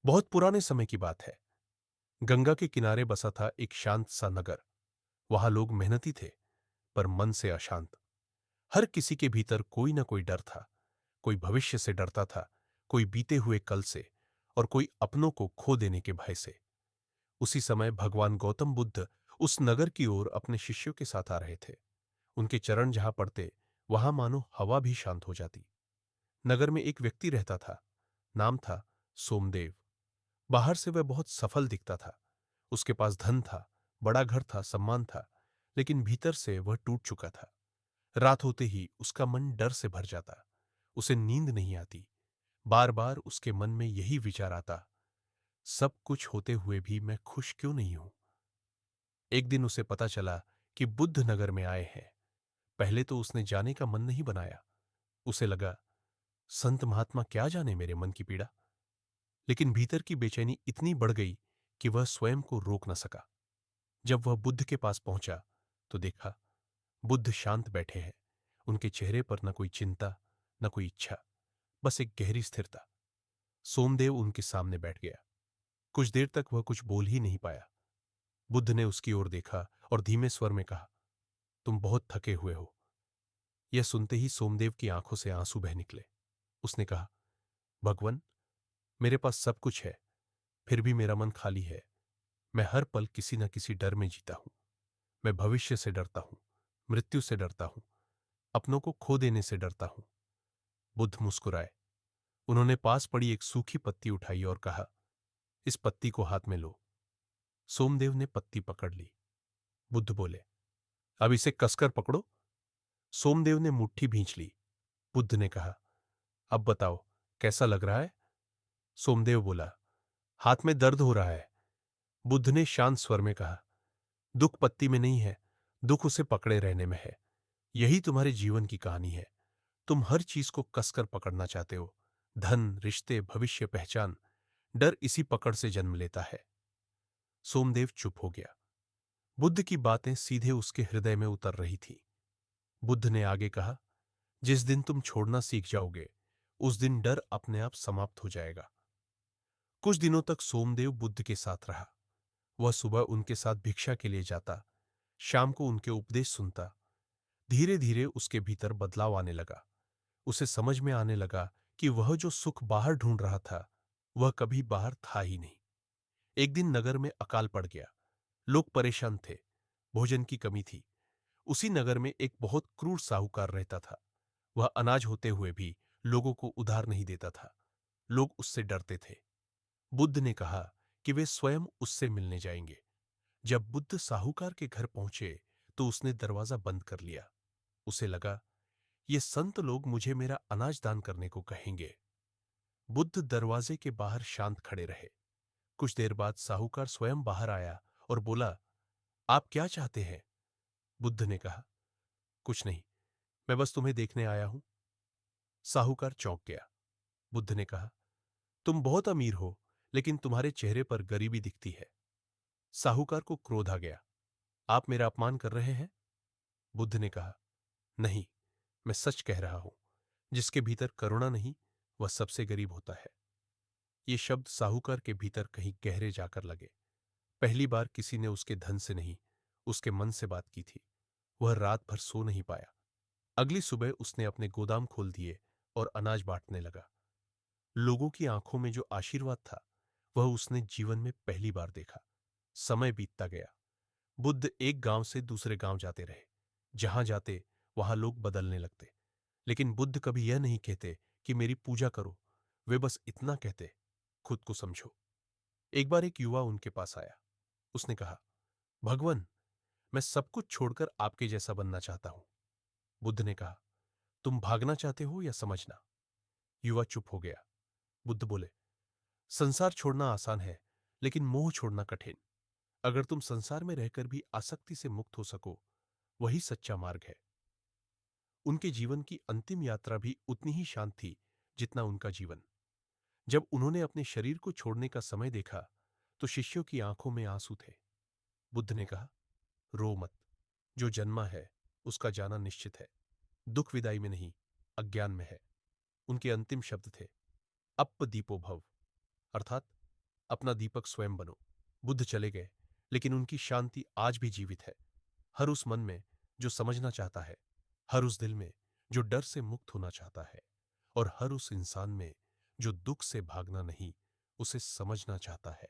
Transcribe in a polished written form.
बहुत पुराने समय की बात है। गंगा के किनारे बसा था एक शांत सा नगर। वहां लोग मेहनती थे, पर मन से अशांत। हर किसी के भीतर कोई ना कोई डर था। कोई भविष्य से डरता था, कोई बीते हुए कल से, और कोई अपनों को खो देने के भय से। उसी समय भगवान गौतम बुद्ध उस नगर की ओर अपने शिष्यों के साथ आ रहे थे। उनके चरण जहां पड़ते, वहां मानो हवा भी शांत हो जाती। नगर में एक व्यक्ति रहता था। नाम था सोमदेव। बाहर से वह बहुत सफल दिखता था। उसके पास धन था, बड़ा घर था, सम्मान था, लेकिन भीतर से वह टूट चुका था। रात होते ही उसका मन डर से भर जाता। उसे नींद नहीं आती। बार बार उसके मन में यही विचार आता, सब कुछ होते हुए भी मैं खुश क्यों नहीं हूं। एक दिन उसे पता चला कि बुद्ध नगर में आए हैं। पहले तो उसने जाने का मन नहीं बनाया। उसे लगा, संत महात्मा क्या जाने मेरे मन की पीड़ा। लेकिन भीतर की बेचैनी इतनी बढ़ गई कि वह स्वयं को रोक न सका। जब वह बुद्ध के पास पहुंचा तो देखा, बुद्ध शांत बैठे हैं। उनके चेहरे पर न कोई चिंता, न कोई इच्छा, बस एक गहरी स्थिरता। सोमदेव उनके सामने बैठ गया। कुछ देर तक वह कुछ बोल ही नहीं पाया। बुद्ध ने उसकी ओर देखा और धीमे स्वर में कहा, तुम बहुत थके हुए हो। यह सुनते ही सोमदेव की आंखों से आंसू बह निकले। उसने कहा, भगवन, मेरे पास सब कुछ है, फिर भी मेरा मन खाली है। मैं हर पल किसी न किसी डर में जीता हूं। मैं भविष्य से डरता हूं, मृत्यु से डरता हूं, अपनों को खो देने से डरता हूं। बुद्ध मुस्कुराए। उन्होंने पास पड़ी एक सूखी पत्ती उठाई और कहा, इस पत्ती को हाथ में लो। सोमदेव ने पत्ती पकड़ ली। बुद्ध बोले, अब इसे कसकर पकड़ो। सोमदेव ने मुट्ठी भींच ली। बुद्ध ने कहा, अब बताओ, कैसा लग रहा है। सोमदेव बोला, हाथ में दर्द हो रहा है। बुद्ध ने शांत स्वर में कहा, दुख पत्ती में नहीं है, दुख उसे पकड़े रहने में है। यही तुम्हारे जीवन की कहानी है। तुम हर चीज को कसकर पकड़ना चाहते हो। धन, रिश्ते, भविष्य, पहचान। डर इसी पकड़ से जन्म लेता है। सोमदेव चुप हो गया। बुद्ध की बातें सीधे उसके हृदय में उतर रही थी। बुद्ध ने आगे कहा, जिस दिन तुम छोड़ना सीख जाओगे, उस दिन डर अपने आप समाप्त हो जाएगा। कुछ दिनों तक सोमदेव बुद्ध के साथ रहा। वह सुबह उनके साथ भिक्षा के लिए जाता, शाम को उनके उपदेश सुनता। धीरे धीरे उसके भीतर बदलाव आने लगा। उसे समझ में आने लगा कि वह जो सुख बाहर ढूंढ रहा था, वह कभी बाहर था ही नहीं। एक दिन नगर में अकाल पड़ गया। लोग परेशान थे। भोजन की कमी थी। उसी नगर में एक बहुत क्रूर साहूकार रहता था। वह अनाज होते हुए भी लोगों को उधार नहीं देता था। लोग उससे डरते थे। बुद्ध ने कहा कि वे स्वयं उससे मिलने जाएंगे। जब बुद्ध साहूकार के घर पहुंचे तो उसने दरवाजा बंद कर लिया। उसे लगा, ये संत लोग मुझे मेरा अनाज दान करने को कहेंगे। बुद्ध दरवाजे के बाहर शांत खड़े रहे। कुछ देर बाद साहूकार स्वयं बाहर आया और बोला, आप क्या चाहते हैं। बुद्ध ने कहा, कुछ नहीं, मैं बस तुम्हें देखने आया हूं। साहूकार चौंक गया। बुद्ध ने कहा, तुम बहुत अमीर हो, लेकिन तुम्हारे चेहरे पर गरीबी दिखती है। साहूकार को क्रोध आ गया। आप मेरा अपमान कर रहे हैं। बुद्ध ने कहा, नहीं, मैं सच कह रहा हूं। जिसके भीतर करुणा नहीं, वह सबसे गरीब होता है। ये शब्द साहूकार के भीतर कहीं गहरे जाकर लगे। पहली बार किसी ने उसके धन से नहीं, उसके मन से बात की थी। वह रात भर सो नहीं पाया। अगली सुबह उसने अपने गोदाम खोल दिए और अनाज बांटने लगा। लोगों की आंखों में जो आशीर्वाद था, वह उसने जीवन में पहली बार देखा। समय बीतता गया। बुद्ध एक गांव से दूसरे गांव जाते रहे। जहां जाते वहां लोग बदलने लगते। लेकिन बुद्ध कभी यह नहीं कहते कि मेरी पूजा करो। वे बस इतना कहते, खुद को समझो। एक बार एक युवा उनके पास आया। उसने कहा, भगवन, मैं सब कुछ छोड़कर आपके जैसा बनना चाहता हूं। बुद्ध ने कहा, तुम भागना चाहते हो या समझना। युवा चुप हो गया। बुद्ध बोले, संसार छोड़ना आसान है, लेकिन मोह छोड़ना कठिन। अगर तुम संसार में रहकर भी आसक्ति से मुक्त हो सको, वही सच्चा मार्ग है। उनके जीवन की अंतिम यात्रा भी उतनी ही शांत थी जितना उनका जीवन। जब उन्होंने अपने शरीर को छोड़ने का समय देखा तो शिष्यों की आंखों में आंसू थे। बुद्ध ने कहा, रो मत। जो जन्मा है उसका जाना निश्चित है। दुख विदाई में नहीं, अज्ञान में है। उनके अंतिम शब्द थे, अप्प दीपो भव, अर्थात अपना दीपक स्वयं बनो। बुद्ध चले गए, लेकिन उनकी शांति आज भी जीवित है। हर उस मन में जो समझना चाहता है, हर उस दिल में जो डर से मुक्त होना चाहता है, और हर उस इंसान में जो दुख से भागना नहीं, उसे समझना चाहता है।